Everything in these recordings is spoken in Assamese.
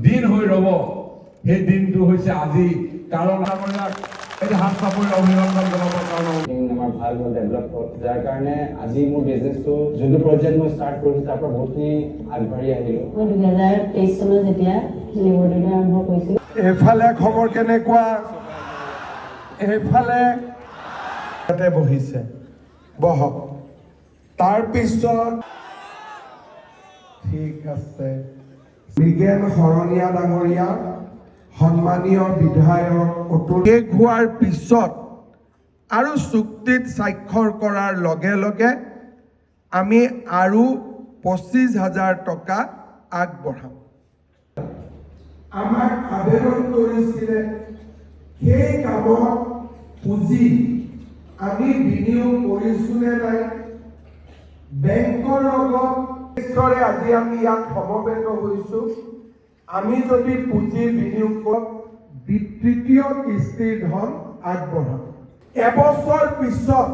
দিন হৈ ৰব সেই দিনটো হৈছে আজি কাৰণ হাত চাপৰি অভিনন্দন জনাবৰ কাৰণে আমাৰ ভাল ডেভেলপ হ'ল যাৰ কাৰণে আজি মোৰ বিজনেছটো যোনটো প্ৰজেক্ট মই ষ্টাৰ্ট কৰিছোঁ তাৰ পৰা বহুতখিনি আগবাঢ়ি আহিলোঁ। মই 2023 চনত যেতিয়া লেবৰেটৰী আৰম্ভ কৰিছিলোঁ। এইফালে খবৰ কেনেকুৱা? এইফালে বহিছে বহক। তাৰপিছত ঠিক আছে মৃগেন শৰণীয়া ডাঙৰীয়া, সন্মানীয় বিধায়ক অতুল শেষ হোৱাৰ পিছত আৰু চুক্তিত স্বাক্ষৰ কৰাৰ লগে লগে আমি আৰু 25,000 টকা আগবঢ়াম। আমাক আবেদন কৰিছিলে সেই কামত পুঁজি আমি বিনিয়োগ কৰিছোঁ নে নাই, বেংকৰ লগত আজি আমি ইয়াত সমবেত হৈছোঁ। আমি যদি পুঁজি বিনিয়োগ তৃতীয় কিস্তিৰ ধন আগবঢ়াম। এবছৰ পিছত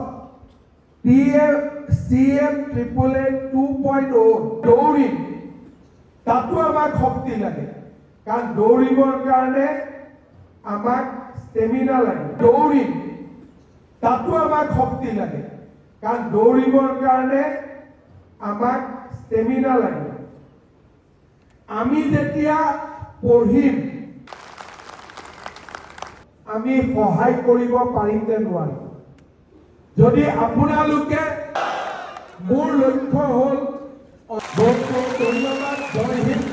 CM 2.0 দৌৰিম, তাতো আমাক শক্তি লাগে কাৰণ দৌৰিবৰ কাৰণে আমাক ষ্টেমিনা লাগে। দৌৰিম, তাতো আমাক শক্তি লাগে কাৰণ দৌৰিবৰ কাৰণে আমাক ষ্টেমিনা লাগে। আমি যেতিয়া পঢ়িম আমি সহায় কৰিব পাৰিম নে নোৱাৰিম? যদি আপোনালোকে মোৰ লক্ষ্য হ'ল ধন্যবাদ, জয় হিন্দ।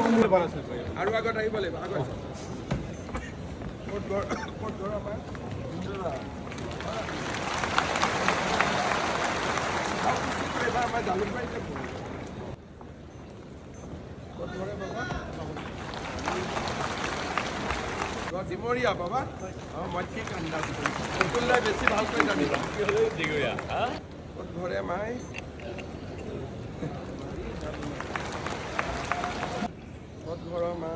আৰু আগত আহিব লাগিব আগত ডিমৰীয়া বাবা মই ঠিক আন্দাজ কৰিছোঁ বেছি ভালকৈ জানিবা ক'ত ঘৰে মাই ক'ত ঘৰৰ মা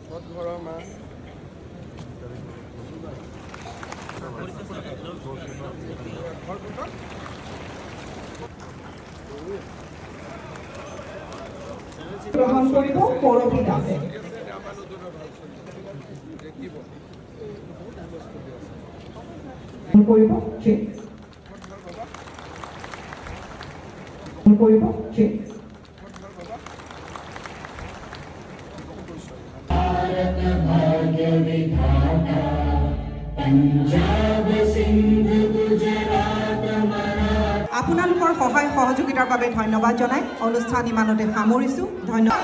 ক'ত ঘৰৰ মা ঘৰ ক'ত গ্ৰহণ কৰিব পৰবী দাসে কৰিব ঠিক কৰিব ঠিক भारत भाग्य विधाता पंजाब सिंध गुजरात আপোনালোকৰ সহায় সহযোগিতাৰ বাবে ধন্যবাদ জনাই অনুষ্ঠান ইমানতে সামৰিছোঁ। ধন্যবাদ।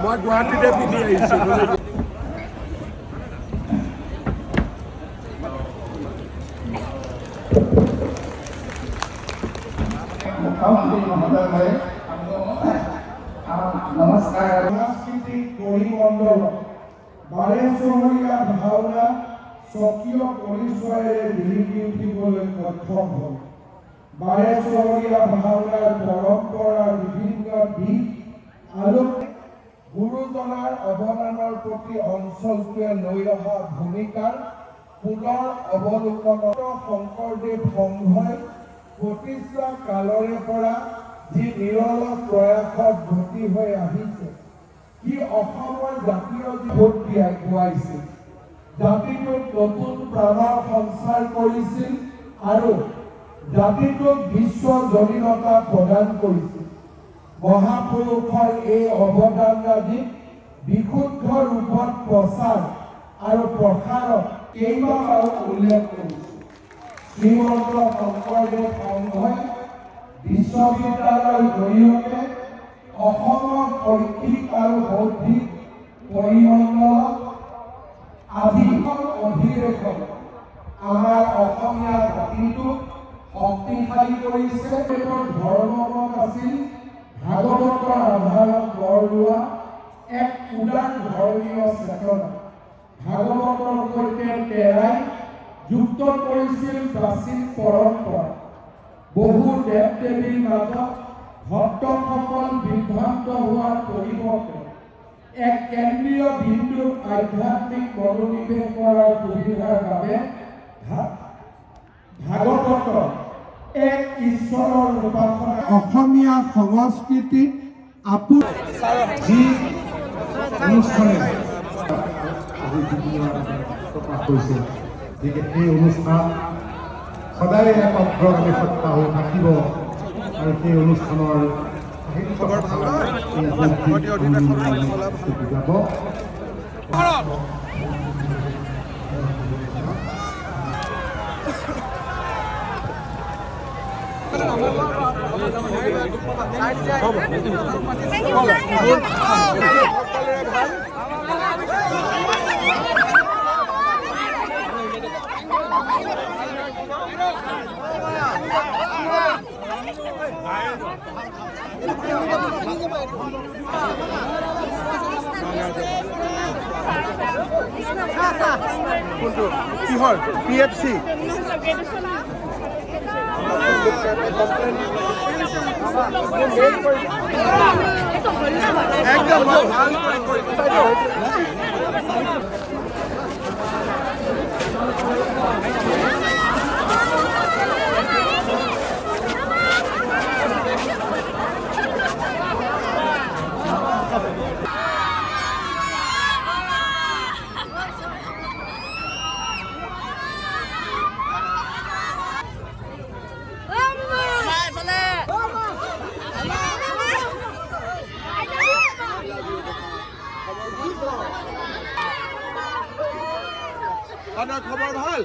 মই গুৱাহাটীতে পিন্ধি আহিছোঁ। নমস্কাৰ। সাংস্কৃতিক পৰিমণ্ডল বাৰেচহৰীয়া ভাওনা স্বকীয় পৰিচয়েৰে জিলিকি উঠিবলৈ সক্ষম হ'ল। বাৰেচহৰীয়া ভাওনাৰ পৰম্পৰাৰ বিভিন্ন দিশ আৰু গুৰুজনাৰ অৱদানৰ প্ৰতি অঞ্চলটোৱে লৈ অহা ভূমিকাৰ পুনৰ অৱলোকনত শংকৰদেৱ সংঘই প্ৰতিষ্ঠা কালৰে পৰা যি নিৰলস প্ৰয়াসত ব্ৰতী হৈ আহিছে, সি অসমৰ জাতীয় ভোট দিয়াইছিল, জাতিটোক নতুন প্ৰাণৰ সঞ্চাৰ কৰিছিল আৰু জাতিটোক বিশ্বজনীনতা প্ৰদান কৰিছিল। মহাপুৰুষৰ এই অৱদানৰাজি বিশুদ্ধ ৰূপত প্ৰচাৰ আৰু প্ৰসাৰত কেইবাবাৰো উল্লেখ কৰিছে। শ্ৰীমন্ত শংকৰদেৱ সংঘই বিশ্ববিদ্যালয়ৰ জৰিয়তে অসমৰ শৈক্ষিক আৰু বৌদ্ধিক পৰিমণ্ডলত আদি অধিৱেশন আমাৰ অসমীয়া জাতিটোক শক্তিশালী কৰিছে। তেওঁৰ ধৰ্মমত আছিল ভাগৱতৰ আধাৰত গঢ় লোৱা এক উদাৰ ধৰ্মীয় চেতনা। ভাগৱতৰ সৈতে তেৰাই যুক্ত কৰিছিল প্ৰাচীন পৰম্পৰা। বহু দেৱ দেৱীৰ মাজত ভক্তসকল বিভ্ৰান্ত হোৱাৰ পৰিৱৰ্তে এক কেন্দ্ৰীয় বিন্দুত আধ্যাত্মিক মনোনিৱেশ কৰাৰ সুবিধাৰ বাবে ভাগৱত এক ঈশ্বৰৰ উপাসনা অসমীয়া সংস্কৃতিত যি অনুষ্ঠানে প্ৰকাশ কৰিছে, গতিকে এই অনুষ্ঠান সদায় এক অগ্ৰগামী সত্তা হৈ থাকিব আৰু সেই অনুষ্ঠানৰ যাব। কিহৰ PFC একদম ভাল খবৰ ভাল।